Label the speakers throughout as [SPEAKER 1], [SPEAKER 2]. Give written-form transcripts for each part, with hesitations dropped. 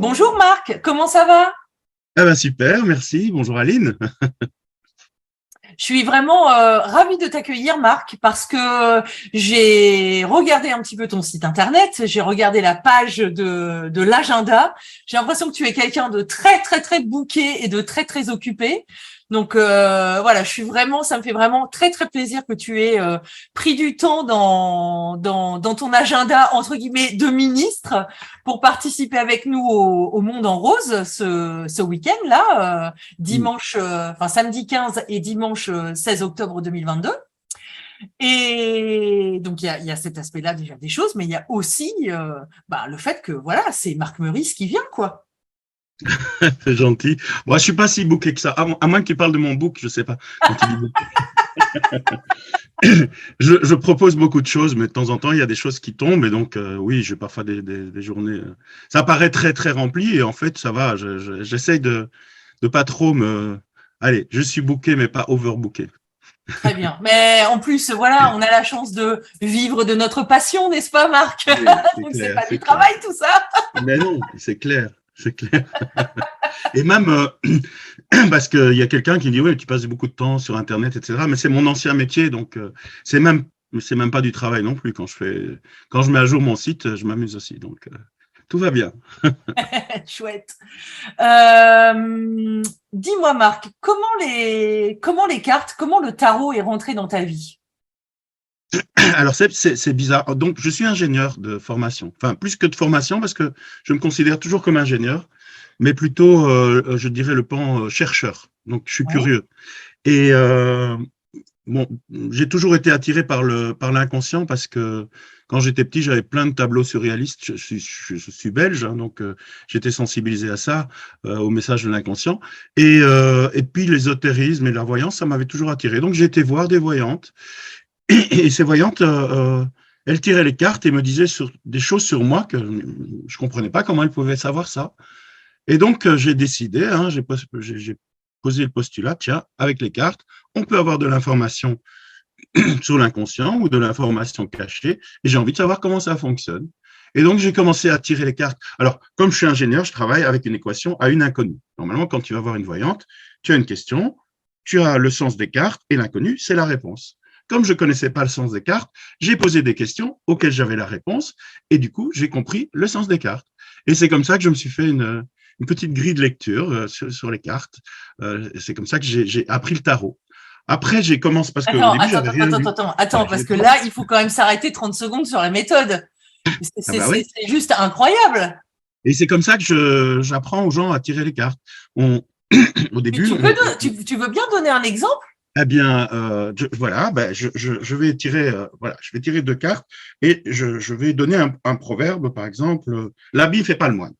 [SPEAKER 1] Bonjour Marc, comment ça va?
[SPEAKER 2] Ah ben super, merci. Bonjour Aline.
[SPEAKER 1] Je suis vraiment ravie de t'accueillir Marc parce que j'ai regardé un petit peu ton site internet, j'ai regardé la page de l'agenda. J'ai l'impression que tu es quelqu'un de très très très booké et de très très occupé. Donc voilà, ça me fait vraiment très très plaisir que tu aies pris du temps dans ton agenda entre guillemets de ministre pour participer avec nous au Monde en Rose ce week-end là. Samedi 15 et dimanche 16 octobre 2022. Et donc, il y a cet aspect-là déjà des choses, mais il y a aussi le fait que, voilà, c'est Marc Meurice qui vient, quoi.
[SPEAKER 2] C'est gentil. Moi, je suis pas si booké que ça. À moins que tu parles de mon book, je sais pas. Quand tu dis book. Je propose beaucoup de choses, mais de temps en temps, il y a des choses qui tombent. Et donc, oui, j'ai parfois des journées. Ça paraît très, très rempli. Et en fait, ça va. J'essaye de pas trop me. Allez, je suis booké, mais pas overbooké.
[SPEAKER 1] Très bien. Mais en plus, voilà, on a la chance de vivre de notre passion, n'est-ce pas, Marc?
[SPEAKER 2] Oui, c'est
[SPEAKER 1] Donc, c'est
[SPEAKER 2] clair,
[SPEAKER 1] pas du
[SPEAKER 2] c'est clair.
[SPEAKER 1] travail, tout ça.
[SPEAKER 2] Mais non, c'est clair, c'est clair. Et même parce qu'il y a quelqu'un qui dit oui, tu passes beaucoup de temps sur Internet, etc. Mais c'est mon ancien métier, donc c'est même c'est même pas du travail non plus. Quand je mets à jour mon site, je m'amuse aussi, donc tout va bien.
[SPEAKER 1] Chouette. Dis-moi, Marc, comment les cartes, comment le tarot est rentré dans ta vie?
[SPEAKER 2] Alors c'est bizarre. Donc je suis ingénieur de formation, enfin plus que de formation parce que je me considère toujours comme ingénieur, mais plutôt je dirais le pan chercheur. Donc je suis
[SPEAKER 1] Ouais.
[SPEAKER 2] curieux. Et bon, j'ai toujours été attiré par l'inconscient parce que quand j'étais petit, j'avais plein de tableaux surréalistes. Je suis belge, hein, donc j'étais sensibilisé à ça, au message de l'inconscient. Et puis l'ésotérisme et la voyance, ça m'avait toujours attiré. Donc j'ai été voir des voyantes et ces voyantes, elles tiraient les cartes et me disaient des choses sur moi que je comprenais pas comment elles pouvaient savoir ça. Et donc j'ai décidé, hein, j'ai posé le postulat, tiens, avec les cartes, on peut avoir de l'information sur l'inconscient ou de l'information cachée, et j'ai envie de savoir comment ça fonctionne. Et donc, j'ai commencé à tirer les cartes. Alors, comme je suis ingénieur, je travaille avec une équation à une inconnue. Normalement, quand tu vas voir une voyante, tu as une question, tu as le sens des cartes, et l'inconnu, c'est la réponse. Comme je ne connaissais pas le sens des cartes, j'ai posé des questions auxquelles j'avais la réponse, et du coup, j'ai compris le sens des cartes. Et c'est comme ça que je me suis fait une petite grille de lecture sur les cartes. C'est comme ça que j'ai appris le tarot. Après, j'ai commencé parce qu'au début, j'avais rien lu.
[SPEAKER 1] Attends, parce que là, il faut quand même s'arrêter 30 secondes sur la méthode.
[SPEAKER 2] Ah bah oui.
[SPEAKER 1] C'est juste incroyable.
[SPEAKER 2] Et c'est comme ça que j'apprends aux gens à tirer les cartes. On, au
[SPEAKER 1] Mais
[SPEAKER 2] début,
[SPEAKER 1] tu veux bien donner un exemple?
[SPEAKER 2] eh bien, voilà, ben, je vais tirer, voilà, je vais tirer deux cartes et je vais donner un proverbe, par exemple, l'habit fait pas le moine.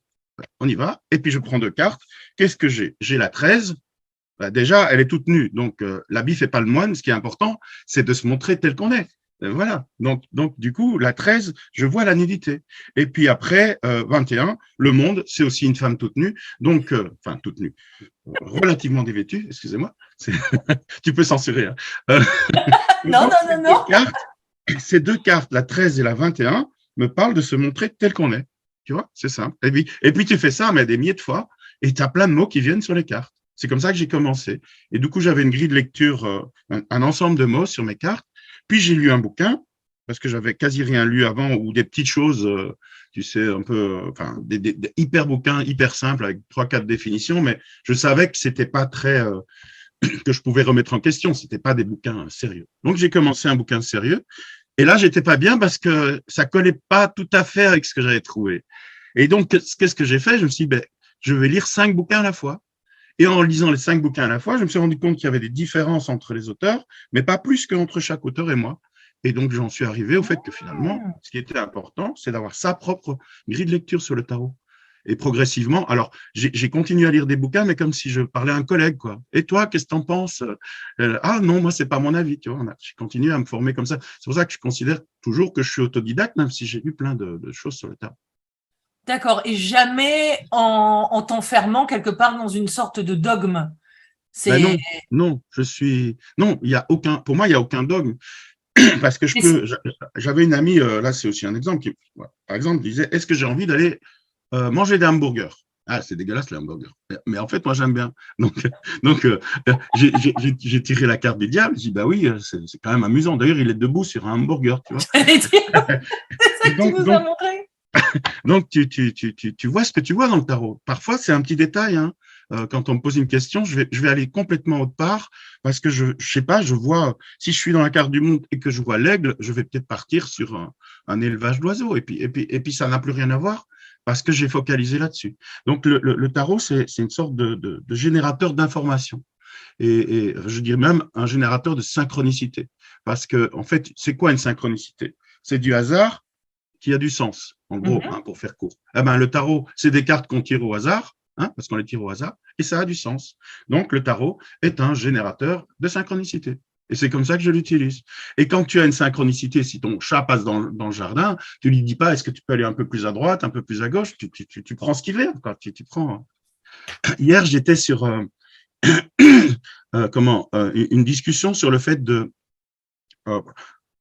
[SPEAKER 2] On y va. Et puis je prends deux cartes. Qu'est-ce que j'ai? J'ai la 13. Ben, déjà, elle est toute nue. Donc, l'habit fait pas le moine. Ce qui est important, c'est de se montrer tel qu'on est. Voilà. Donc, du coup, la 13, je vois la nudité. Et puis après, 21, le monde, c'est aussi une femme toute nue. Donc, enfin, toute nue, relativement dévêtue, excusez-moi. Tu peux censurer. Hein.
[SPEAKER 1] Non,
[SPEAKER 2] Donc,
[SPEAKER 1] non, non, non.
[SPEAKER 2] ces deux cartes, la 13 et la 21, me parlent de se montrer tel qu'on est. Tu vois, c'est simple. Et puis, tu fais ça, mais des milliers de fois, et tu as plein de mots qui viennent sur les cartes. C'est comme ça que j'ai commencé. Et du coup, j'avais une grille de lecture, un ensemble de mots sur mes cartes. Puis, j'ai lu un bouquin, parce que j'avais quasi rien lu avant, ou des petites choses, tu sais, un peu, enfin, des hyper bouquins, hyper simples, avec 3, 4 définitions, mais je savais que c'était pas très, que je pouvais remettre en question. C'était pas des bouquins sérieux. Donc, j'ai commencé un bouquin sérieux. Et là, j'étais pas bien parce que ça collait pas tout à fait avec ce que j'avais trouvé. Et donc, qu'est-ce que j'ai fait? Je me suis dit, ben, je vais lire 5 bouquins à la fois. Et en lisant les 5 bouquins à la fois, je me suis rendu compte qu'il y avait des différences entre les auteurs, mais pas plus qu'entre chaque auteur et moi. Et donc, j'en suis arrivé au fait que finalement, ce qui était important, c'est d'avoir sa propre grille de lecture sur le tarot. Et progressivement, alors, j'ai continué à lire des bouquins, mais comme si je parlais à un collègue, quoi. Et toi, qu'est-ce que t'en penses? Ah non, moi, c'est pas mon avis, tu vois. J'ai continué à me former comme ça. C'est pour ça que je considère toujours que je suis autodidacte, même si j'ai lu plein de choses sur le tarot.
[SPEAKER 1] D'accord. Et jamais en t'enfermant quelque part dans une sorte de dogme.
[SPEAKER 2] Ben
[SPEAKER 1] C'est,
[SPEAKER 2] non, non, non, il y a aucun, pour moi, il y a aucun dogme. Parce que j'avais une amie, là c'est aussi un exemple, qui, par exemple, disait, est-ce que j'ai envie d'aller manger des hamburgers? Ah, c'est dégueulasse les hamburgers. Mais en fait, moi, j'aime bien. Donc j'ai tiré la carte des diables. J'ai dit, bah oui, c'est quand même amusant. D'ailleurs, il est debout sur un hamburger, tu vois.
[SPEAKER 1] J'allais dire, c'est ça
[SPEAKER 2] Et
[SPEAKER 1] que tu nous as montré.
[SPEAKER 2] donc tu vois ce que tu vois dans le tarot. Parfois, c'est un petit détail, hein. Quand on me pose une question, je vais aller complètement autre part parce que je sais pas, je vois, si je suis dans la carte du monde et que je vois l'aigle, je vais peut-être partir sur un élevage d'oiseaux et puis ça n'a plus rien à voir parce que j'ai focalisé là-dessus. Donc le tarot, c'est une sorte de générateur d'informations et je dirais même un générateur de synchronicité parce que en fait, c'est quoi une synchronicité? C'est du hasard qui a du sens, en gros,
[SPEAKER 1] Mhm.
[SPEAKER 2] hein, pour faire court. Eh ben, le tarot, c'est des cartes qu'on tire au hasard, hein, parce qu'on les tire au hasard, et ça a du sens. Donc, le tarot est un générateur de synchronicité. Et c'est comme ça que je l'utilise. Et quand tu as une synchronicité, si ton chat passe dans le jardin, tu lui dis pas, est-ce que tu peux aller un peu plus à droite, un peu plus à gauche, tu prends ce qu'il veut. Quoi. Tu prends. Hier, j'étais sur une discussion sur le fait de euh,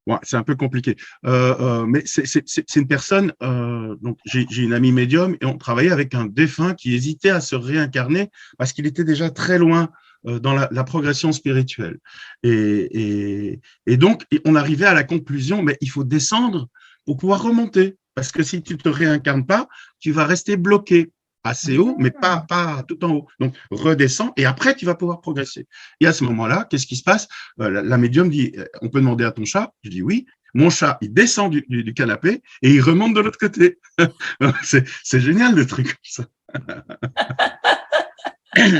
[SPEAKER 2] ouais, c'est un peu compliqué. Mais c'est une personne, donc j'ai une amie médium et on travaillait avec un défunt qui hésitait à se réincarner parce qu'il était déjà très loin dans la progression spirituelle. Et donc, on arrivait à la conclusion, mais il faut descendre pour pouvoir remonter. Parce que si tu te réincarnes pas, tu vas rester bloqué assez haut, mais pas tout en haut. Donc, redescends et après, tu vas pouvoir progresser. Et à ce moment-là, qu'est-ce qui se passe? La médium dit, on peut demander à ton chat? Je dis oui. Mon chat, il descend du canapé et il remonte de l'autre côté. C'est génial le truc comme ça.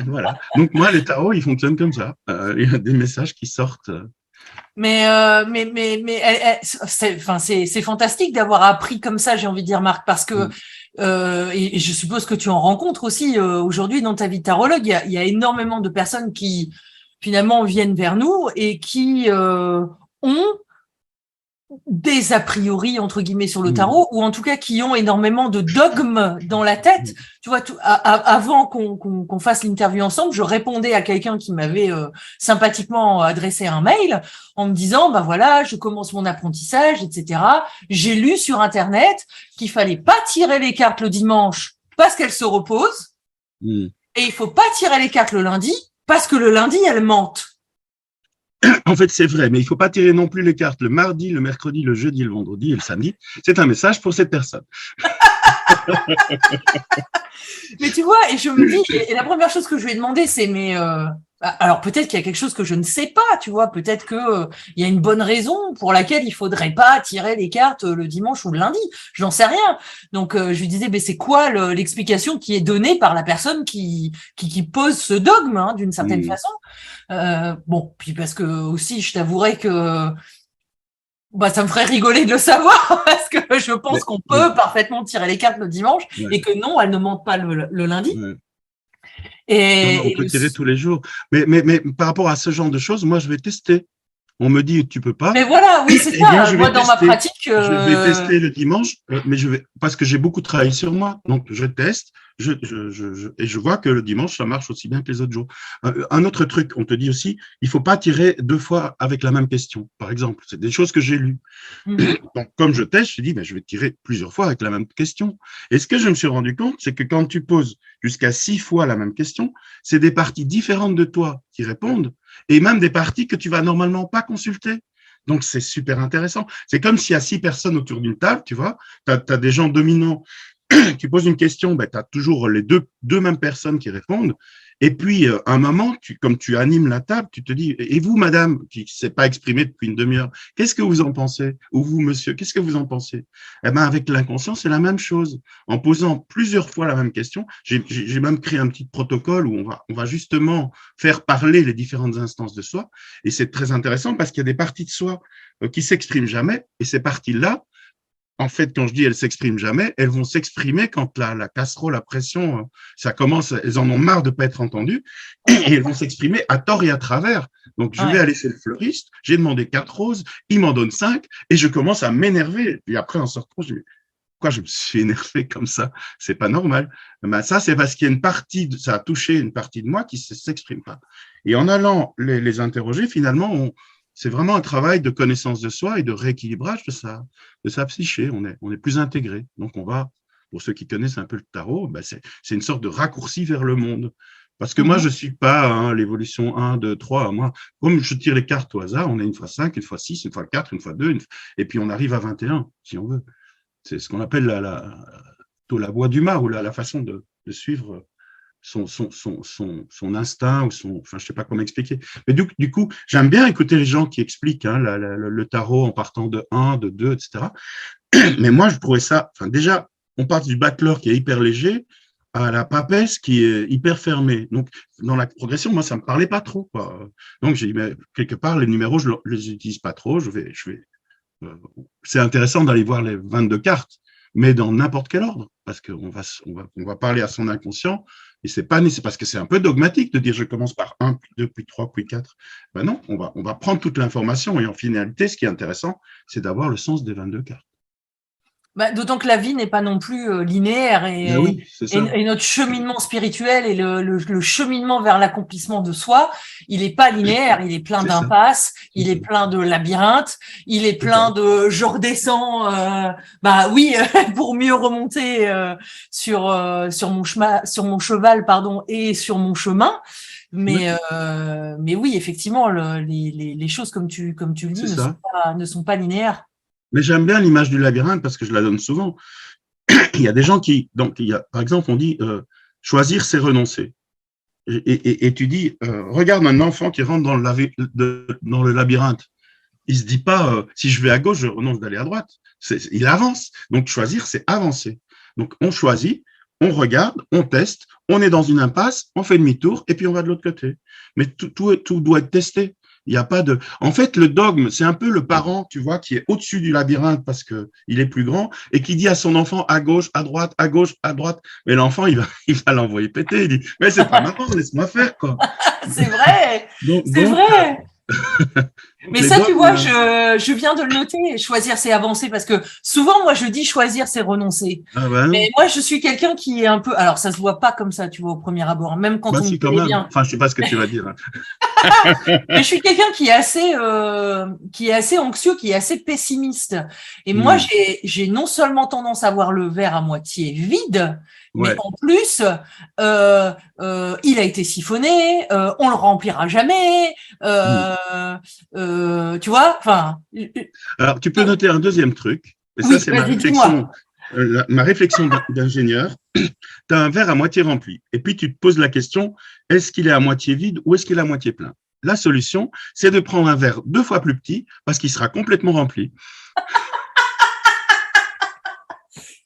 [SPEAKER 2] Voilà. Donc moi, les tarots, ils fonctionnent comme ça. Il y a des messages qui sortent.
[SPEAKER 1] Enfin, c'est fantastique d'avoir appris comme ça, j'ai envie de dire, Marc, parce que et je suppose que tu en rencontres aussi aujourd'hui dans ta vie de tarologue. Il y a énormément de personnes qui finalement viennent vers nous et qui ont des a priori entre guillemets sur le
[SPEAKER 2] Mmh.
[SPEAKER 1] tarot, ou en tout cas qui ont énormément de dogmes dans la tête. Tu vois, avant qu'on fasse l'interview ensemble, je répondais à quelqu'un qui m'avait sympathiquement adressé un mail en me disant, bah voilà, je commence mon apprentissage, etc. J'ai lu sur Internet qu'il fallait pas tirer les cartes le dimanche parce qu'elles se reposent,
[SPEAKER 2] Mmh.
[SPEAKER 1] et il faut pas tirer les cartes le lundi parce que le lundi, elles mentent.
[SPEAKER 2] En fait, c'est vrai, mais il ne faut pas tirer non plus les cartes le mardi, le mercredi, le jeudi, le vendredi et le samedi. C'est un message pour cette personne.
[SPEAKER 1] Mais tu vois, et je me dis, et la première chose que je lui ai demandé, c'est, mais alors peut-être qu'il y a quelque chose que je ne sais pas, tu vois, peut-être que il y a une bonne raison pour laquelle il faudrait pas tirer les cartes le dimanche ou le lundi, j'en sais rien. Donc je lui disais, mais c'est quoi l'explication qui est donnée par la personne qui pose ce dogme, hein, d'une certaine
[SPEAKER 2] Mmh.
[SPEAKER 1] façon. Bon, puis parce que aussi, je t'avouerai que bah, ça me ferait rigoler de le savoir parce que je pense
[SPEAKER 2] Mais,
[SPEAKER 1] qu'on
[SPEAKER 2] mmh,
[SPEAKER 1] peut parfaitement tirer les cartes le dimanche
[SPEAKER 2] ouais,
[SPEAKER 1] et que non, elles ne mentent pas le lundi.
[SPEAKER 2] ouais. Non, non, on
[SPEAKER 1] Et
[SPEAKER 2] peut tirer tous les jours. Mais par rapport à ce genre de choses, moi, je vais tester. On me dit, tu peux pas.
[SPEAKER 1] mais voilà, oui, c'est
[SPEAKER 2] Eh bien,
[SPEAKER 1] ça.
[SPEAKER 2] je
[SPEAKER 1] Moi,
[SPEAKER 2] vais
[SPEAKER 1] dans ma
[SPEAKER 2] tester.
[SPEAKER 1] pratique,
[SPEAKER 2] Je vais tester le dimanche, mais parce que j'ai beaucoup travaillé sur moi. Donc, je teste, et je vois que le dimanche, ça marche aussi bien que les autres jours. Un autre truc, on te dit aussi, il faut pas tirer deux fois avec la même question. Par exemple, c'est des choses que j'ai lues.
[SPEAKER 1] mhm,
[SPEAKER 2] Donc, comme je teste, je dis, ben, je vais tirer plusieurs fois avec la même question. Et ce que je me suis rendu compte, c'est que quand tu poses jusqu'à 6 fois la même question, c'est des parties différentes de toi qui répondent, et même des parties que tu vas normalement pas consulter. Donc, c'est super intéressant. C'est comme s'il y a 6 personnes autour d'une table, tu vois, tu as des gens dominants qui posent une question, ben, tu as toujours les deux mêmes personnes qui répondent. Et puis, à un moment, comme tu animes la table, tu te dis, et vous, madame, qui ne s'est pas exprimée depuis une demi-heure, qu'est-ce que vous en pensez? Ou vous, monsieur, qu'est-ce que vous en pensez? Eh ben, avec l'inconscient, c'est la même chose. En posant plusieurs fois la même question, j'ai même créé un petit protocole où on va justement faire parler les différentes instances de soi. Et c'est très intéressant parce qu'il y a des parties de soi qui s'expriment jamais. Et ces parties-là, en fait, quand je dis elles s'expriment jamais, elles vont s'exprimer quand la casserole, la pression, ça commence, elles en ont marre de pas être entendues, et elles vont s'exprimer à tort et à travers. Donc, je vais
[SPEAKER 1] ouais.
[SPEAKER 2] aller chez le fleuriste, j'ai demandé 4 roses, il m'en donne 5, et je commence à m'énerver. Puis après, en sortant, je dis, pourquoi je me suis énervé comme ça? C'est pas normal. Ben, ça, c'est parce qu'il y a une partie, ça a touché une partie de moi qui s'exprime pas. Et en allant les interroger, finalement, c'est vraiment un travail de connaissance de soi et de rééquilibrage de sa psyché. On est plus intégré. Donc, on va pour ceux qui connaissent un peu le tarot, ben c'est une sorte de raccourci vers le monde. Parce que moi, je suis pas l'évolution 1, 2, 3. Moi, comme je tire les cartes au hasard, on est une fois 5, une fois 6, une fois 4, une fois 2, et puis on arrive à 21, si on veut. C'est ce qu'on appelle la voie du mât, ou la façon de suivre son instinct, ou enfin, je sais pas comment expliquer. Mais du coup, j'aime bien écouter les gens qui expliquent le tarot en partant de 1, de 2, etc. Mais moi, je trouvais ça, enfin, déjà, on part du battleur qui est hyper léger à la papesse qui est hyper fermée. Donc, dans la progression, moi, ça me parlait pas trop, quoi. Donc, j'ai dit, mais quelque part, les numéros, je les utilise pas trop. C'est intéressant d'aller voir les 22 cartes, mais dans n'importe quel ordre, parce qu'on va parler à son inconscient, et c'est parce que c'est un peu dogmatique de dire je commence par 1, puis 2, puis 3, puis 4. Ben non, on va prendre toute l'information, et en finalité, ce qui est intéressant, c'est d'avoir le sens des 22 cartes.
[SPEAKER 1] Bah, d'autant que la vie n'est pas non plus linéaire
[SPEAKER 2] Oui, c'est ça.
[SPEAKER 1] et notre cheminement spirituel et le cheminement vers l'accomplissement de soi, il n'est pas linéaire, il est plein d'impasses, il est plein de labyrinthes, il est plein de je redescends, bah oui, pour mieux remonter sur mon cheval, pardon, et sur mon chemin. Mais oui, effectivement, les choses comme tu le dis ne sont pas linéaires.
[SPEAKER 2] Mais j'aime bien l'image du labyrinthe parce que je la donne souvent. Il y a des gens par exemple, on dit choisir, c'est renoncer. Et tu dis, regarde un enfant qui rentre dans le labyrinthe. Il se dit pas, si je vais à gauche, je renonce d'aller à droite. Il avance. Donc choisir, c'est avancer. Donc on choisit, on regarde, on teste, on est dans une impasse, on fait demi-tour et puis on va de l'autre côté. Mais tout doit être testé. Il n'y a pas de. En fait, le dogme, c'est un peu le parent, tu vois, qui est au-dessus du labyrinthe parce que il est plus grand et qui dit à son enfant à gauche, à droite, à gauche, à droite. Mais l'enfant, il va l'envoyer péter. Il dit, mais c'est pas marrant, laisse-moi faire, quoi.
[SPEAKER 1] C'est vrai. C'est vrai. Mais ça, tu vois, je viens de le noter. Choisir, c'est avancer parce que souvent, moi, je dis choisir, c'est renoncer.
[SPEAKER 2] Ah ben,
[SPEAKER 1] mais moi, je suis quelqu'un qui est un peu. Alors, ça se voit pas comme ça, tu vois, au premier abord, même quand on me connaît bien.
[SPEAKER 2] Enfin, je sais pas ce que tu vas dire.
[SPEAKER 1] Mais je suis quelqu'un qui est assez anxieux, qui est assez pessimiste. Et moi, j'ai non seulement tendance à voir le verre à moitié vide, mais en plus, il a été siphonné, on le remplira jamais. Tu vois, enfin.
[SPEAKER 2] Alors, tu peux noter un deuxième truc. Et ça, c'est ma réflexion d'ingénieur. Tu as un verre à moitié rempli. Et puis, tu te poses la question, est-ce qu'il est à moitié vide ou est-ce qu'il est à moitié plein? La solution, c'est de prendre un verre 2 fois plus petit parce qu'il sera complètement rempli.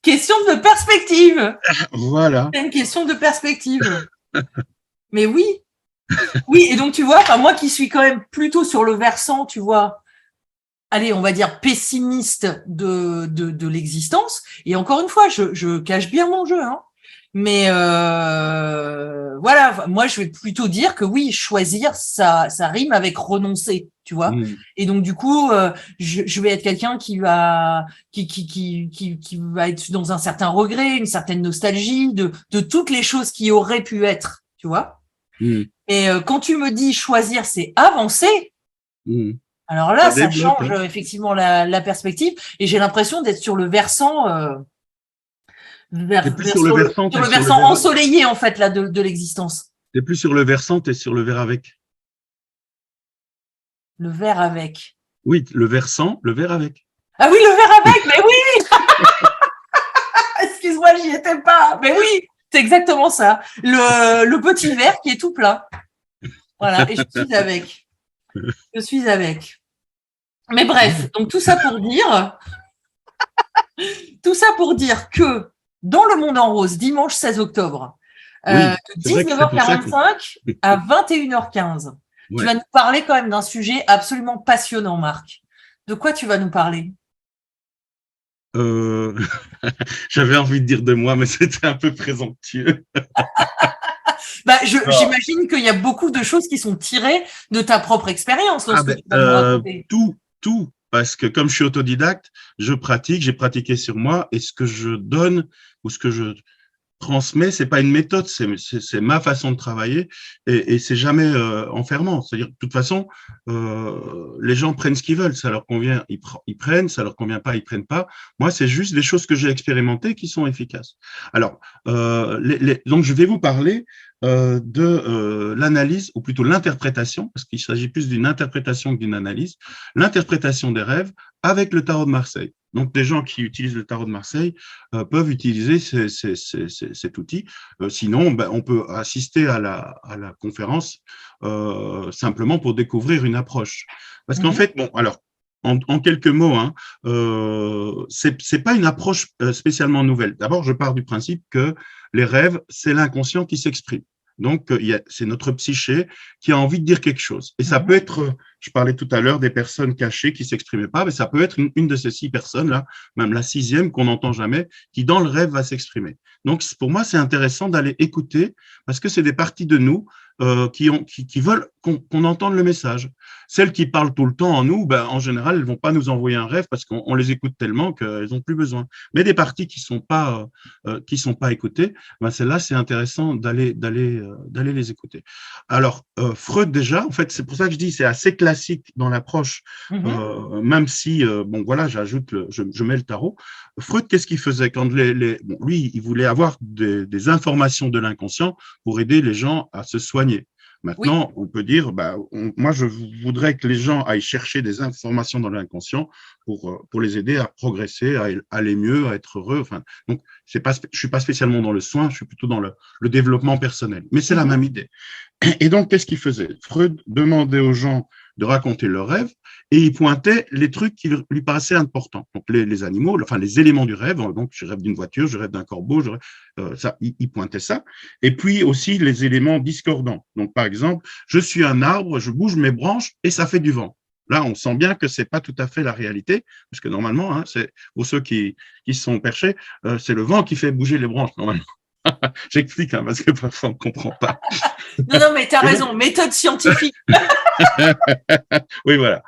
[SPEAKER 1] Question de perspective.
[SPEAKER 2] Voilà.
[SPEAKER 1] C'est une question de perspective. Mais oui. Oui, et donc, tu vois, moi qui suis quand même plutôt sur le versant, tu vois, allez, on va dire pessimiste de l'existence. Et encore une fois, je cache bien mon jeu, hein. Mais voilà, moi je vais plutôt dire que oui, choisir, ça rime avec renoncer, tu vois. Et donc du coup, je vais être quelqu'un qui va être dans un certain regret, une certaine nostalgie de toutes les choses qui auraient pu être, tu vois. Et quand tu me dis choisir, c'est avancer. Alors là, ça change effectivement la perspective, et j'ai l'impression d'être sur le versant. Sur le versant ensoleillé, en fait, là, de l'existence.
[SPEAKER 2] T'es plus sur le versant, t'es sur le verre avec.
[SPEAKER 1] Le verre avec.
[SPEAKER 2] Oui, le versant, le verre avec.
[SPEAKER 1] Ah oui, le verre avec, mais oui. Excuse-moi, j'y étais pas. Mais oui, c'est exactement ça. Le petit verre qui est tout plein. Voilà, et je suis avec. Je suis avec. Mais bref, donc tout ça pour dire que dans Le Monde en Rose, dimanche 16 octobre, de 19h45 à 21h15, tu vas nous parler quand même d'un sujet absolument passionnant, Marc. De quoi tu vas nous parler?
[SPEAKER 2] J'avais envie de dire de moi, mais c'était un peu présomptueux.
[SPEAKER 1] Bah, j'imagine qu'il y a beaucoup de choses qui sont tirées de ta propre expérience.
[SPEAKER 2] Tout. Parce que comme je suis autodidacte, j'ai pratiqué sur moi, et ce que je donne ou ce que transmets, c'est pas une méthode, c'est ma façon de travailler et c'est jamais enfermant. C'est-à-dire, de toute façon, les gens prennent ce qu'ils veulent. Ça leur convient, ils prennent. Ça leur convient pas, ils prennent pas. Moi, c'est juste des choses que j'ai expérimentées qui sont efficaces. Alors, donc, je vais vous parler de l'analyse, ou plutôt l'interprétation, parce qu'il s'agit plus d'une interprétation que d'une analyse, l'interprétation des rêves avec le tarot de Marseille. Donc, des gens qui utilisent le tarot de Marseille peuvent utiliser cet outil. Sinon, ben, on peut assister à la conférence simplement pour découvrir une approche. Parce qu'en fait, bon, alors, en quelques mots, hein, c'est pas une approche spécialement nouvelle. D'abord, je pars du principe que les rêves, c'est l'inconscient qui s'exprime. Donc, c'est notre psyché qui a envie de dire quelque chose. Et ça peut être, je parlais tout à l'heure des personnes cachées qui s'exprimaient pas, mais ça peut être une de ces 6 personnes-là, même la 6e qu'on n'entend jamais, qui dans le rêve va s'exprimer. Donc, pour moi, c'est intéressant d'aller écouter parce que c'est des parties de nous qui veulent qu'on entende le message. Celles qui parlent tout le temps en nous, ben, en général, elles vont pas nous envoyer un rêve parce qu'on les écoute tellement qu'elles ont plus besoin. Mais des parties qui sont pas écoutées, ben, celles-là, c'est intéressant d'aller les écouter. Alors, Freud, déjà, en fait, c'est pour ça que je dis c'est assez classique dans l'approche, même si, bon, voilà, je mets le tarot. Freud, qu'est-ce qu'il faisait quand bon, lui, il voulait avoir des informations de l'inconscient pour aider les gens à se soigner. Maintenant, on peut dire, moi, je voudrais que les gens aillent chercher des informations dans l'inconscient pour les aider à progresser, à aller mieux, à être heureux. Enfin, donc, je suis pas spécialement dans le soin, je suis plutôt dans le développement personnel. Mais c'est la même idée. Et donc, qu'est-ce qu'il faisait? Freud demandait aux gens de raconter leurs rêves et il pointait les trucs qui lui paraissaient importants. Donc, les animaux, enfin, les éléments du rêve. Donc, je rêve d'une voiture, je rêve d'un corbeau, il pointait ça. Et puis aussi les éléments discordants. Donc, par exemple, je suis un arbre, je bouge mes branches et ça fait du vent. Là, on sent bien que c'est pas tout à fait la réalité, parce que normalement, hein, c'est pour ceux qui sont perchés, c'est le vent qui fait bouger les branches normalement. J'explique, hein, parce que parfois on ne comprend pas.
[SPEAKER 1] Non, mais tu as raison, méthode scientifique.
[SPEAKER 2] Oui, voilà.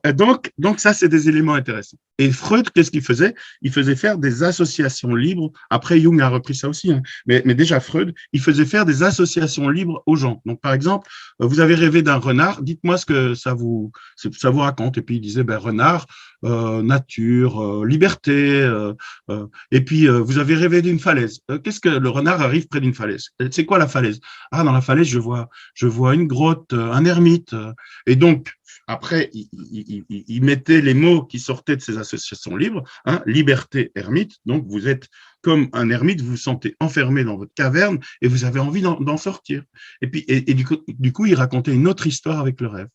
[SPEAKER 2] Donc ça, c'est des éléments intéressants. Et Freud, qu'est-ce qu'il faisait? Il faisait faire des associations libres. Après, Jung a repris ça aussi, hein. Mais déjà, Freud, il faisait faire des associations libres aux gens. Donc, par exemple, vous avez rêvé d'un renard, dites-moi ce que ça vous raconte. Et puis, il disait, renard, nature, liberté. Et puis, vous avez rêvé d'une falaise. Qu'est-ce que le renard arrive près d'une falaise? C'est quoi la falaise? Ah, dans la falaise, je vois une grotte, un ermite. Et donc, après, il mettait les mots qui sortaient de ces associations libres, hein, liberté, ermite. Donc, vous êtes comme un ermite, vous vous sentez enfermé dans votre caverne et vous avez envie d'en sortir. Et puis, du coup, il racontait une autre histoire avec le rêve.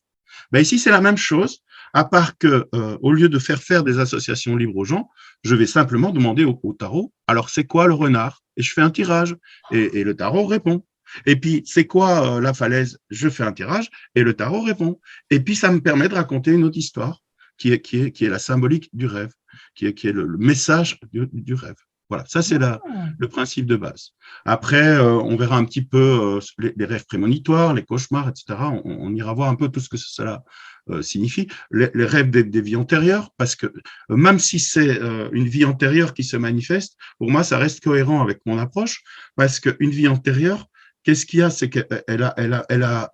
[SPEAKER 2] Ici, c'est la même chose, à part que, au lieu de faire des associations libres aux gens, je vais simplement demander au tarot, alors c'est quoi le renard? Et je fais un tirage. Et le tarot répond. Et puis, c'est quoi la falaise? Je fais un tirage et le tarot répond. Et puis, ça me permet de raconter une autre histoire qui est la symbolique du rêve, qui est le message du rêve. Voilà, ça c'est le principe de base. Après, on verra un petit peu les rêves prémonitoires, les cauchemars, etc. On ira voir un peu tout ce que cela signifie. Les rêves des vies antérieures, parce que même si c'est une vie antérieure qui se manifeste, pour moi, ça reste cohérent avec mon approche, parce qu'une vie antérieure, qu'est-ce qu'il y a? C'est qu'elle a,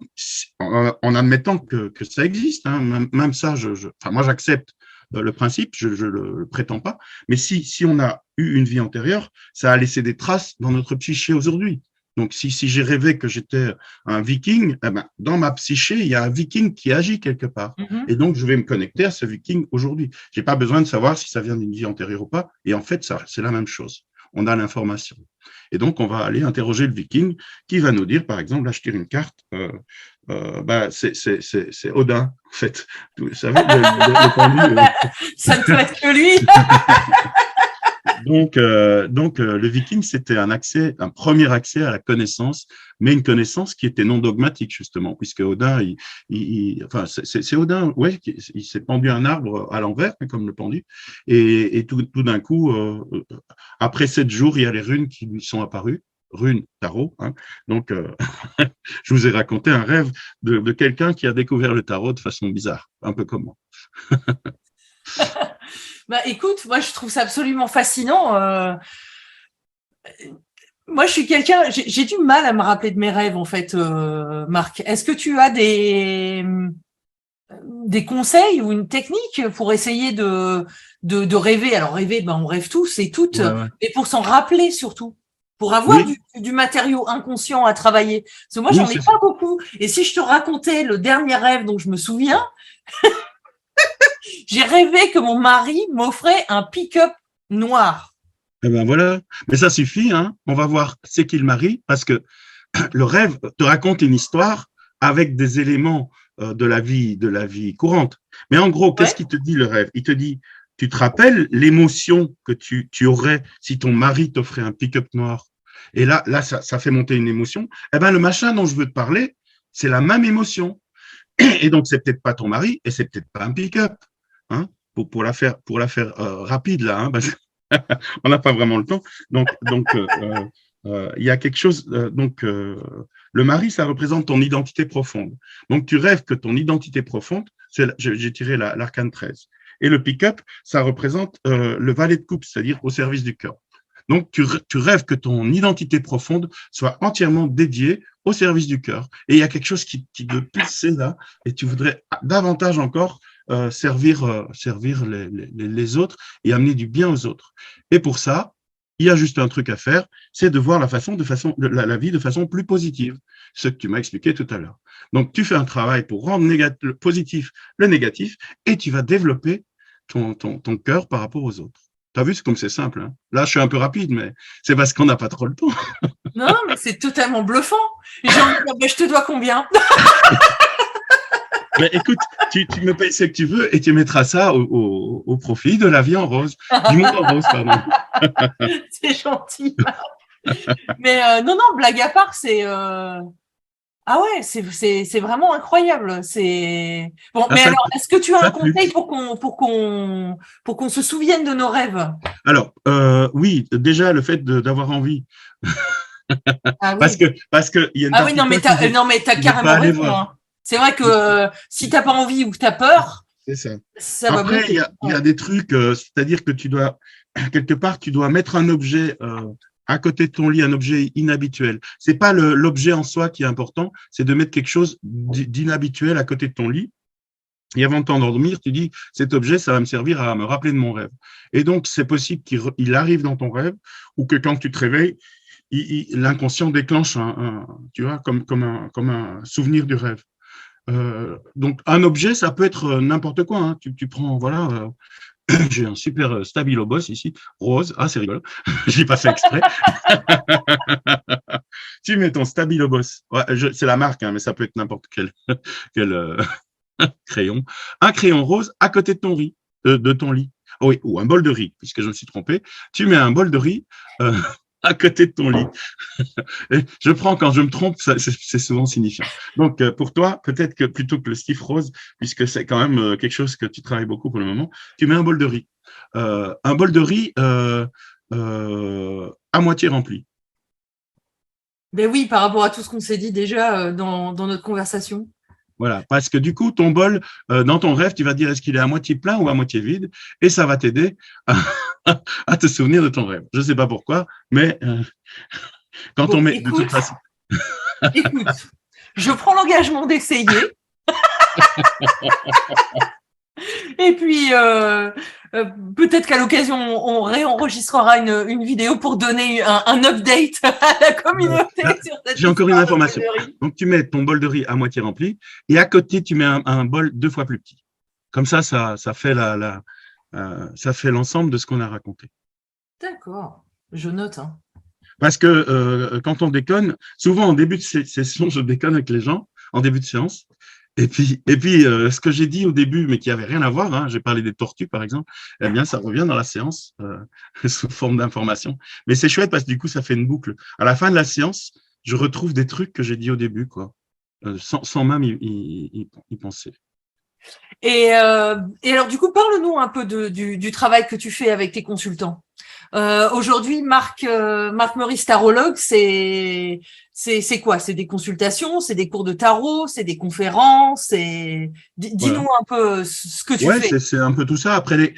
[SPEAKER 2] en admettant que ça existe, hein, même ça, enfin, moi, j'accepte le principe, je le prétends pas, mais si on a eu une vie antérieure, ça a laissé des traces dans notre psyché aujourd'hui. Donc, si j'ai rêvé que j'étais un viking, dans ma psyché, il y a un viking qui agit quelque part. Et donc, je vais me connecter à ce viking aujourd'hui. J'ai pas besoin de savoir si ça vient d'une vie antérieure ou pas. Et en fait, c'est la même chose. On a l'information. Et donc, on va aller interroger le viking qui va nous dire, par exemple, là, je tire une carte, c'est Odin, en fait. Vous savez, le pendu.
[SPEAKER 1] Ça ne peut être que lui.
[SPEAKER 2] Donc, le viking, c'était un premier accès à la connaissance, mais une connaissance qui était non dogmatique, justement, puisque Odin, enfin, c'est Odin, ouais, il s'est pendu un arbre à l'envers, comme le pendu, et tout d'un coup, après 7 jours, il y a les runes qui lui sont apparues, runes tarot, hein. Donc, je vous ai raconté un rêve de quelqu'un qui a découvert le tarot de façon bizarre, un peu comme moi.
[SPEAKER 1] Écoute, moi je trouve ça absolument fascinant. Moi, je suis quelqu'un, j'ai du mal à me rappeler de mes rêves, en fait, Marc. Est-ce que tu as des conseils ou une technique pour essayer de rêver? Alors, rêver, ben, on rêve tous et toutes,
[SPEAKER 2] Ouais, ouais.
[SPEAKER 1] mais pour s'en rappeler surtout, pour avoir
[SPEAKER 2] Oui,
[SPEAKER 1] du matériau inconscient à travailler. Parce que moi,
[SPEAKER 2] oui,
[SPEAKER 1] j'en ai
[SPEAKER 2] c'est ça.
[SPEAKER 1] pas beaucoup. Et si je te racontais le dernier rêve dont je me souviens, j'ai rêvé que mon mari m'offrait un pick-up noir.
[SPEAKER 2] Eh ben voilà. Mais ça suffit, hein. On va voir c'est qui le mari, parce que le rêve te raconte une histoire avec des éléments de la vie courante. Mais en gros, qu'est-ce
[SPEAKER 1] Ouais.
[SPEAKER 2] qu'il te dit le rêve? Il te dit, tu te rappelles l'émotion que tu aurais si ton mari t'offrait un pick-up noir? Et là, ça fait monter une émotion. Eh ben, le machin dont je veux te parler, c'est la même émotion. Et donc, c'est peut-être pas ton mari et c'est peut-être pas un pick-up. Hein, pour la faire rapide, là, hein, parce on n'a pas vraiment le temps. Il y a quelque chose. Le mari, ça représente ton identité profonde. Donc, tu rêves que ton identité profonde, j'ai tiré l'arcane 13. Et le pick-up, ça représente le valet de coupe, c'est-à-dire au service du cœur. Donc, tu rêves que ton identité profonde soit entièrement dédiée au service du cœur. Et il y a quelque chose qui te pousse là, et tu voudrais davantage encore servir les autres et amener du bien aux autres. Et pour ça, il y a juste un truc à faire, c'est de voir la vie de façon plus positive, ce que tu m'as expliqué tout à l'heure. Donc, tu fais un travail pour rendre le positif le négatif et tu vas développer ton cœur par rapport aux autres. Tu as vu, c'est comme c'est simple. Hein. Là, je suis un peu rapide, mais c'est parce qu'on n'a pas trop le temps.
[SPEAKER 1] Non, mais c'est totalement bluffant. J'ai envie de dire, ben, je te dois combien?
[SPEAKER 2] Mais écoute, tu me payes ce que tu veux et tu mettras ça au profit de la vie en rose, du monde en rose, pardon.
[SPEAKER 1] C'est gentil. Mais non, non, blague à part, c'est ah ouais, c'est vraiment incroyable. C'est bon.
[SPEAKER 2] Ah,
[SPEAKER 1] Mais alors, est-ce que tu as un
[SPEAKER 2] ça te plu.
[SPEAKER 1] conseil pour qu'on se souvienne de nos rêves?
[SPEAKER 2] Alors, oui, déjà le fait d'avoir envie,
[SPEAKER 1] Ah oui.
[SPEAKER 2] parce que il y a une
[SPEAKER 1] Ah oui,
[SPEAKER 2] partie de toi
[SPEAKER 1] non, mais t'as
[SPEAKER 2] qui veut pas
[SPEAKER 1] carrément
[SPEAKER 2] aller
[SPEAKER 1] raison,
[SPEAKER 2] voir.
[SPEAKER 1] hein. C'est vrai que si t'as pas envie ou que t'as peur,
[SPEAKER 2] C'est ça.
[SPEAKER 1] ça va
[SPEAKER 2] Après,
[SPEAKER 1] bloquer.
[SPEAKER 2] il y
[SPEAKER 1] Ouais.
[SPEAKER 2] a des trucs, c'est-à-dire que tu dois quelque part, tu dois mettre un objet à côté de ton lit, un objet inhabituel. C'est pas l'objet en soi qui est important, c'est de mettre quelque chose d'inhabituel à côté de ton lit. Et avant de t'endormir, tu dis, cet objet, ça va me servir à me rappeler de mon rêve. Et donc, c'est possible qu'il arrive dans ton rêve ou que quand tu te réveilles, l'inconscient déclenche tu vois, comme un souvenir du rêve. Donc, un objet, ça peut être n'importe quoi. Hein. Tu prends, voilà, j'ai un super Stabilo Boss ici, rose. Ah, c'est rigolo. J'ai pas fait exprès. Tu mets ton Stabilo Boss. Ouais, c'est la marque, hein, mais ça peut être n'importe quel crayon. Un crayon rose à côté de ton lit. Oh oui, ou un bol de riz, puisque je me suis trompé. Tu mets un bol de riz euh, à côté de ton lit. Et je prends quand je me trompe, c'est souvent signifiant. Donc, pour toi, peut-être que plutôt que le stiff rose, puisque c'est quand même quelque chose que tu travailles beaucoup pour le moment, tu mets un bol de riz. Un bol de riz à moitié rempli.
[SPEAKER 1] Ben oui, par rapport à tout ce qu'on s'est dit déjà dans notre conversation.
[SPEAKER 2] Voilà, parce que du coup, ton bol, dans ton rêve, tu vas dire est-ce qu'il est à moitié plein ou à moitié vide, et ça va t'aider à, à te souvenir de ton rêve. Je ne sais pas pourquoi, mais quand on
[SPEAKER 1] Bon,
[SPEAKER 2] met de toute
[SPEAKER 1] écoute,
[SPEAKER 2] façon.
[SPEAKER 1] écoute, je prends l'engagement d'essayer. Et puis, peut-être qu'à l'occasion, on réenregistrera une vidéo pour donner un update à la communauté
[SPEAKER 2] Là,
[SPEAKER 1] sur cette
[SPEAKER 2] j'ai encore une
[SPEAKER 1] histoire de
[SPEAKER 2] information.
[SPEAKER 1] beuverie.
[SPEAKER 2] Donc, tu mets ton bol de riz à moitié rempli, et à côté, tu mets un bol 2 fois plus petit. Comme ça fait ça fait l'ensemble de ce qu'on a raconté.
[SPEAKER 1] D'accord, je note. Hein.
[SPEAKER 2] Parce que quand on déconne, souvent en début de session, je déconne avec les gens en début de séance. Et puis ce que j'ai dit au début, mais qui avait rien à voir, hein, j'ai parlé des tortues par exemple, eh bien ça revient dans la séance sous forme d'information. Mais c'est chouette parce que du coup ça fait une boucle. À la fin de la séance, je retrouve des trucs que j'ai dit au début, quoi, sans même y penser.
[SPEAKER 1] Et alors, du coup, parle-nous un peu du travail que tu fais avec tes consultants. Aujourd'hui, Marc Maurice tarologue, c'est quoi? C'est des consultations, c'est des cours de tarot, c'est des conférences, dis-nous
[SPEAKER 2] Voilà.
[SPEAKER 1] un peu ce que tu
[SPEAKER 2] Ouais,
[SPEAKER 1] fais.
[SPEAKER 2] c'est un peu tout ça. Après,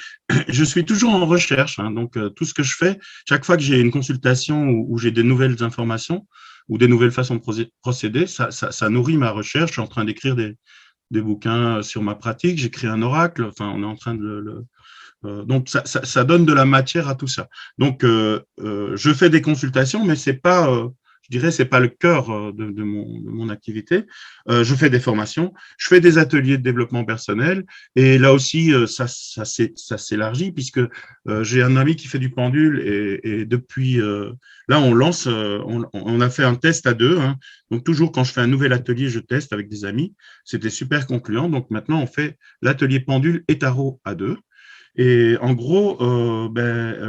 [SPEAKER 2] je suis toujours en recherche, hein, donc tout ce que je fais, chaque fois que j'ai une consultation où j'ai des nouvelles informations ou des nouvelles façons de procéder, ça nourrit ma recherche. Je suis en train d'écrire des bouquins sur ma pratique. J'écris un oracle. Enfin, on est en train de donc ça donne de la matière à tout ça. Donc je fais des consultations, mais c'est pas, je dirais, c'est pas le cœur de mon activité. Je fais des formations, je fais des ateliers de développement personnel, et là aussi ça s'élargit puisque j'ai un ami qui fait du pendule et depuis là on lance, on a fait un test à deux. Hein. Donc toujours quand je fais un nouvel atelier, je teste avec des amis. C'était super concluant. Donc maintenant on fait l'atelier pendule et tarot à deux. Et en gros,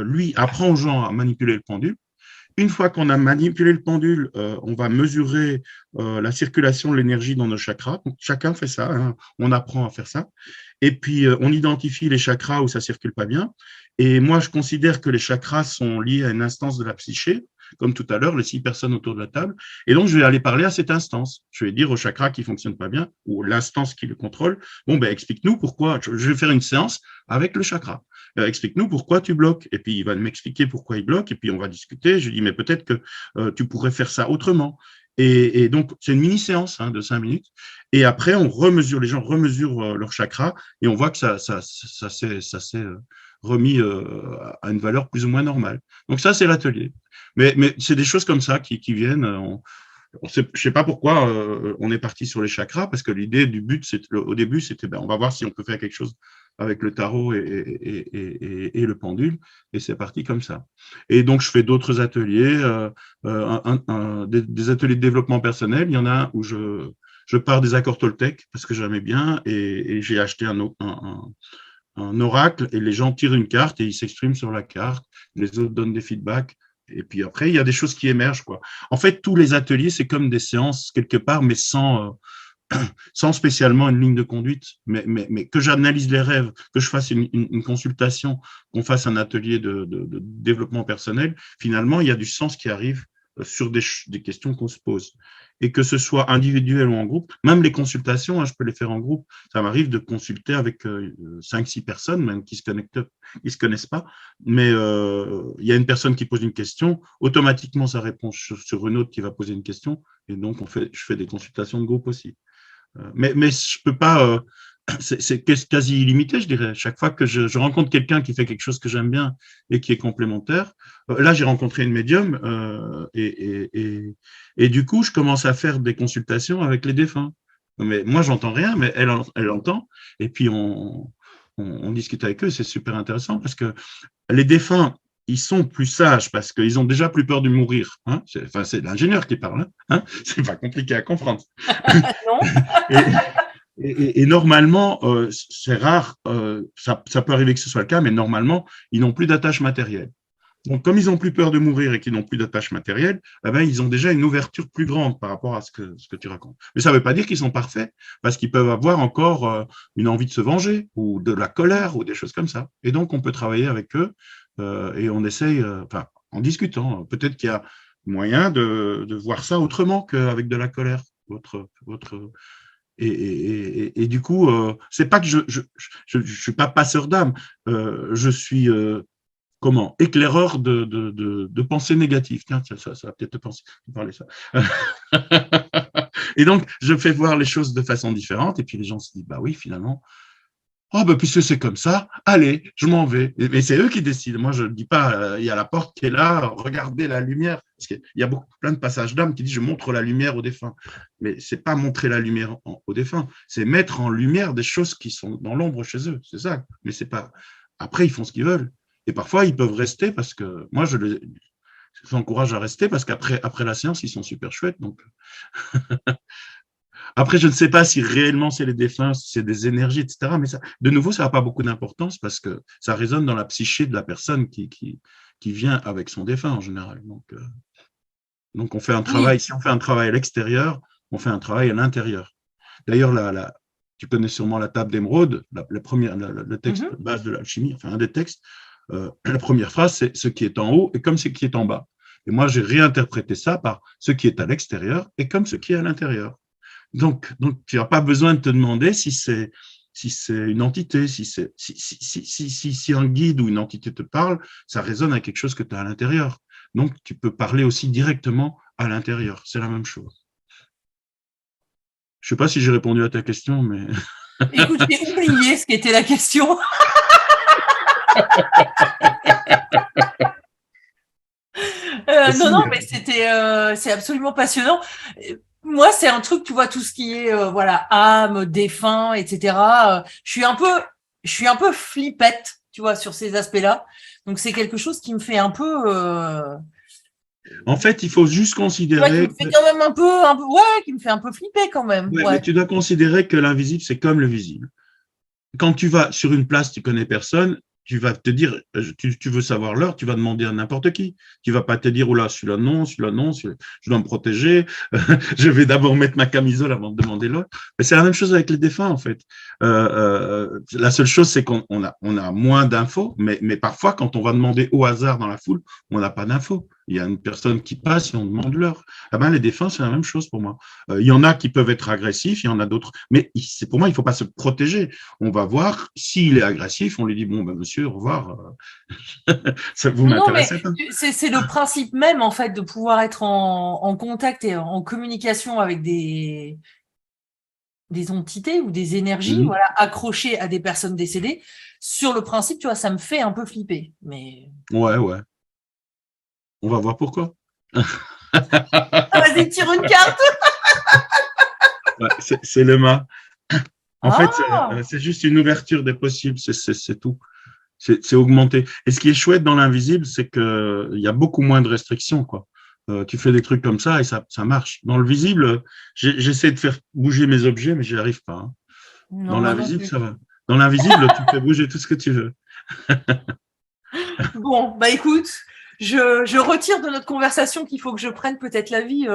[SPEAKER 2] lui apprend aux gens à manipuler le pendule. Une fois qu'on a manipulé le pendule, on va mesurer la circulation de l'énergie dans nos chakras. Donc, chacun fait ça, hein. On apprend à faire ça. Et puis, on identifie les chakras où ça circule pas bien. Et moi, je considère que les chakras sont liés à une instance de la psyché, comme tout à l'heure, les 6 personnes autour de la table. Et donc, je vais aller parler à cette instance. Je vais dire au chakra qui fonctionne pas bien, ou l'instance qui le contrôle, bon, ben, explique-nous pourquoi. Je vais faire une séance avec le chakra. Explique-nous pourquoi tu bloques. Et puis, il va m'expliquer pourquoi il bloque. Et puis, on va discuter. Je lui dis, mais peut-être que tu pourrais faire ça autrement. Et donc, c'est une mini-séance de 5 minutes. Et après, on remesure, les gens remesurent leur chakra et on voit que ça s'est remis à une valeur plus ou moins normale. Donc, ça, c'est l'atelier. Mais c'est des choses comme ça qui viennent. Je ne sais pas pourquoi on est parti sur les chakras, parce que l'idée du but, au début, c'était on va voir si on peut faire quelque chose avec le tarot et le pendule, et c'est parti comme ça. Et donc, je fais d'autres ateliers, des ateliers de développement personnel. Il y en a un où je pars des accords Toltec, parce que j'aimais bien, et j'ai acheté un oracle, et les gens tirent une carte, et ils s'expriment sur la carte, les autres donnent des feedbacks. Et puis après, il y a des choses qui émergent, quoi. En fait, tous les ateliers, c'est comme des séances quelque part, mais sans spécialement une ligne de conduite, mais que j'analyse les rêves, que je fasse une consultation, qu'on fasse un atelier de développement personnel, finalement, il y a du sens qui arrive sur des questions qu'on se pose. Et que ce soit individuel ou en groupe, même les consultations, je peux les faire en groupe. Ça m'arrive de consulter avec 5-6 personnes, même qui se connaissent pas, mais il y a une personne qui pose une question, automatiquement ça répond sur une autre qui va poser une question, et donc je fais des consultations de groupe aussi. Mais je peux pas, c'est quasi illimité, je dirais. Chaque fois que je rencontre quelqu'un qui fait quelque chose que j'aime bien et qui est complémentaire, là j'ai rencontré une médium et du coup je commence à faire des consultations avec les défunts. Mais moi j'entends rien, mais elle entend, et puis on discute avec eux. C'est super intéressant parce que les défunts, ils sont plus sages parce qu'ils ont déjà plus peur de mourir. Hein. C'est l'ingénieur qui parle. Hein. C'est pas compliqué à comprendre.
[SPEAKER 1] Non?
[SPEAKER 2] Et normalement, c'est rare, ça peut arriver que ce soit le cas, mais normalement, ils n'ont plus d'attache matérielle. Donc, comme ils n'ont plus peur de mourir et qu'ils n'ont plus d'attache matérielle, eh ben, ils ont déjà une ouverture plus grande par rapport à ce que tu racontes. Mais ça ne veut pas dire qu'ils sont parfaits, parce qu'ils peuvent avoir encore une envie de se venger, ou de la colère, ou des choses comme ça. Et donc, on peut travailler avec eux, et on essaye, en discutant, peut-être qu'il y a moyen de voir ça autrement qu'avec de la colère. Et du coup, c'est pas que je suis pas passeur d'âme, je suis éclaireur de pensées négatives. Tiens, ça va peut-être te parler ça. Et donc, je fais voir les choses de façon différente, et puis les gens se disent, bah oui, finalement, oh, ben, puisque c'est comme ça, allez, je m'en vais. Mais c'est eux qui décident. Moi, je ne dis pas, il y a la porte qui est là, regardez la lumière. Parce qu'il y a plein de passages d'âme qui disent, je montre la lumière aux défunts. Mais c'est pas montrer la lumière aux défunts, c'est mettre en lumière des choses qui sont dans l'ombre chez eux. C'est ça. Mais c'est pas. Après, ils font ce qu'ils veulent. Et parfois, ils peuvent rester parce que moi, je les encourage à rester parce après la séance, ils sont super chouettes. Donc, après, je ne sais pas si réellement c'est les défunts, si c'est des énergies, etc. Mais ça, de nouveau, ça n'a pas beaucoup d'importance parce que ça résonne dans la psyché de la personne qui vient avec son défunt en général. Donc, on fait un travail.
[SPEAKER 1] Oui.
[SPEAKER 2] Si on fait un travail à l'extérieur, on fait un travail à l'intérieur. D'ailleurs, tu connais sûrement la table d'émeraude, le texte de base de l'alchimie, enfin un des textes. La première phrase, c'est ce qui est en haut est comme ce qui est en bas. Et moi, j'ai réinterprété ça par ce qui est à l'extérieur est comme ce qui est à l'intérieur. Donc tu n'as pas besoin de te demander si c'est une entité, si un guide ou une entité te parle, ça résonne à quelque chose que tu as à l'intérieur. Donc, tu peux parler aussi directement à l'intérieur. C'est la même chose. Je ne sais pas si j'ai répondu à ta question, mais…
[SPEAKER 1] Écoute, j'ai oublié ce qu'était la question. Non, mais c'est absolument passionnant. Moi, c'est un truc, tu vois, tout ce qui est voilà, âme, défunt, etc. Je suis un peu flippette, tu vois, sur ces aspects-là. Donc c'est quelque chose qui me fait un peu
[SPEAKER 2] En fait, il faut juste considérer…
[SPEAKER 1] Ouais, qui me fait quand même un peu, ouais, qui me fait un peu flipper quand même.
[SPEAKER 2] Ouais,
[SPEAKER 1] Ouais.
[SPEAKER 2] mais tu dois considérer que l'invisible, c'est comme le visible. Quand tu vas sur une place, tu connais personne, tu vas te dire, tu veux savoir l'heure, tu vas demander à n'importe qui. Tu vas pas te dire, oh là, celui-là non, je dois me protéger, je vais d'abord mettre ma camisole avant de demander l'autre. Mais c'est la même chose avec les défunts, en fait. La seule chose, c'est qu'on a moins d'infos, mais parfois, quand on va demander au hasard dans la foule, on n'a pas d'infos. Il y a une personne qui passe et on demande l'heure. Ah ben, les défunts, c'est la même chose pour moi. Il y en a qui peuvent être agressifs, il y en a d'autres. Mais c'est pour moi, il ne faut pas se protéger. On va voir s'il est agressif, on lui dit, bon, ben, monsieur, au revoir. Ça vous m'intéressez pas.
[SPEAKER 1] C'est le principe même, en fait, de pouvoir être en contact et en communication avec des entités ou des énergies, voilà, accrochées à des personnes décédées. Sur le principe, tu vois, ça me fait un peu flipper. Mais…
[SPEAKER 2] Ouais. On va voir pourquoi.
[SPEAKER 1] Vas-y, tire une carte.
[SPEAKER 2] Ouais, c'est le mât. En fait, c'est juste une ouverture des possibles, c'est tout. C'est augmenté. Et ce qui est chouette dans l'invisible, c'est qu'il y a beaucoup moins de restrictions, quoi. Tu fais des trucs comme ça et ça marche. Dans le visible, j'essaie de faire bouger mes objets, mais j'y arrive pas. Hein. Dans l'invisible, ça va. Dans l'invisible, tu fais bouger tout ce que tu veux.
[SPEAKER 1] Bon, bah écoute, je retire de notre conversation qu'il faut que je prenne peut-être la vie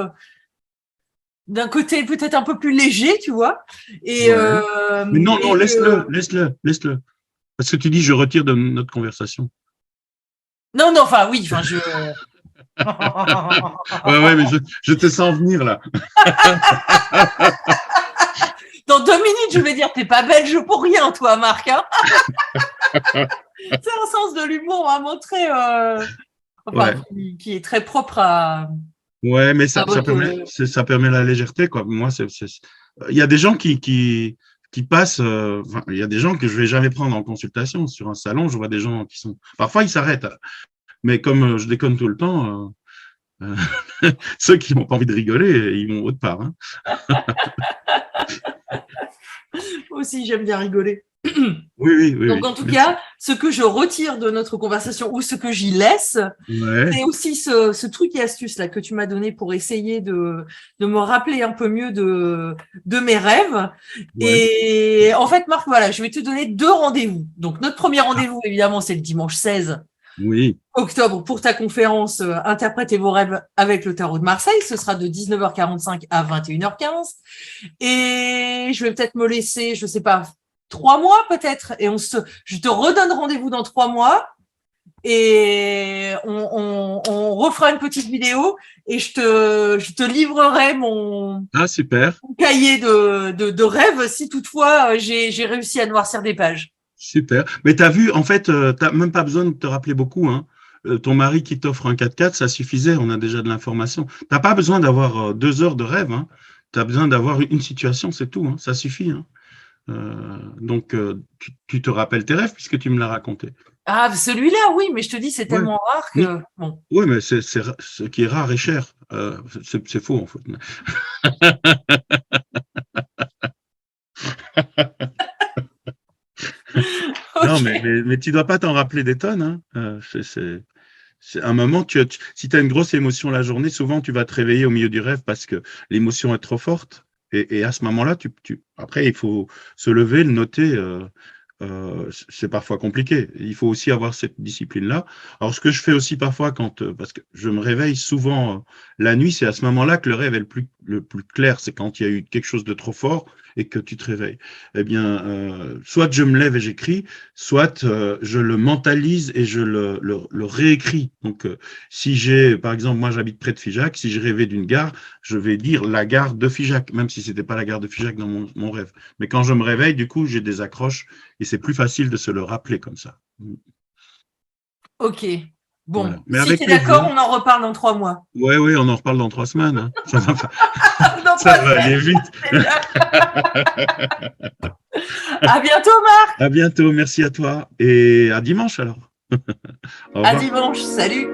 [SPEAKER 1] d'un côté peut-être un peu plus léger, tu vois. Et,
[SPEAKER 2] ouais. Mais non, laisse-le. Parce que tu dis, je retire de notre conversation.
[SPEAKER 1] Non, enfin, oui, enfin,
[SPEAKER 2] ouais, mais je te sens venir, là.
[SPEAKER 1] Dans 2 minutes, je vais dire, t'es pas belge pour rien, toi, Marc. Hein. C'est un sens de l'humour à montrer, qui est très propre à…
[SPEAKER 2] Ouais, mais ça permet la légèreté, quoi. Moi, il y a des gens qui passent, il y a des gens que je vais jamais prendre en consultation. Sur un salon, je vois des gens qui sont… Parfois, ils s'arrêtent. Mais comme je déconne tout le temps, ceux qui n'ont pas envie de rigoler, ils vont autre part. Hein.
[SPEAKER 1] Aussi, j'aime bien rigoler.
[SPEAKER 2] Oui.
[SPEAKER 1] Donc, en tout cas, ce que je retire de notre conversation ou ce que j'y laisse, c'est aussi ce truc et astuce là que tu m'as donné pour essayer de me rappeler un peu mieux de mes rêves. Ouais. Et en fait, Marc, voilà, je vais te donner 2 rendez-vous. Donc, notre premier rendez-vous, évidemment, c'est le dimanche 16 octobre pour ta conférence Interprétez vos rêves avec le tarot de Marseille. Ce sera de 19h45 à 21h15. Et je vais peut-être me laisser, je sais pas, 3 mois peut-être, et je te redonne rendez-vous dans 3 mois et on refera une petite vidéo et je te livrerai mon cahier de rêves si toutefois j'ai réussi à noircir des pages.
[SPEAKER 2] Super. Mais tu as vu, en fait, tu n'as même pas besoin de te rappeler beaucoup. Hein. Ton mari qui t'offre un 4x4, ça suffisait, on a déjà de l'information. Tu n'as pas besoin d'avoir 2 heures de rêve. Hein. Tu as besoin d'avoir une situation, c'est tout. Hein. Ça suffit. Hein. Donc, tu te rappelles tes rêves puisque tu me l'as raconté.
[SPEAKER 1] Ah, celui-là, oui, mais je te dis, c'est tellement rare que… Bon.
[SPEAKER 2] Oui, mais ce qui est rare est cher. C'est faux, en fait. Non, mais tu ne dois pas t'en rappeler des tonnes. Hein. C'est un moment, si tu as une grosse émotion la journée, souvent tu vas te réveiller au milieu du rêve parce que l'émotion est trop forte. Et à ce moment-là, après, il faut se lever, le noter. C'est parfois compliqué. Il faut aussi avoir cette discipline-là. Alors, ce que je fais aussi parfois, parce que je me réveille souvent la nuit, c'est à ce moment-là que le rêve est le plus clair, c'est quand il y a eu quelque chose de trop fort et que tu te réveilles. Eh bien, soit je me lève et j'écris, soit je le mentalise et je le réécris. Donc, si j'ai, par exemple, moi j'habite près de Figeac, si j'ai rêvé d'une gare, je vais dire la gare de Figeac, même si c'était pas la gare de Figeac dans mon rêve. Mais quand je me réveille, du coup, j'ai des accroches et c'est plus facile de se le rappeler comme ça.
[SPEAKER 1] Ok. Bon,
[SPEAKER 2] Voilà. Mais
[SPEAKER 1] si
[SPEAKER 2] avec
[SPEAKER 1] tu es d'accord,
[SPEAKER 2] plaisir.
[SPEAKER 1] on en reparle dans 3 mois.
[SPEAKER 2] Oui, oui, on en reparle dans 3 semaines. Hein.
[SPEAKER 1] Dans
[SPEAKER 2] Ça
[SPEAKER 1] 3
[SPEAKER 2] va aller
[SPEAKER 1] semaines.
[SPEAKER 2] vite.
[SPEAKER 1] À bientôt, Marc.
[SPEAKER 2] À bientôt, merci à toi et à dimanche alors. Au
[SPEAKER 1] À
[SPEAKER 2] revoir.
[SPEAKER 1] dimanche. Salut.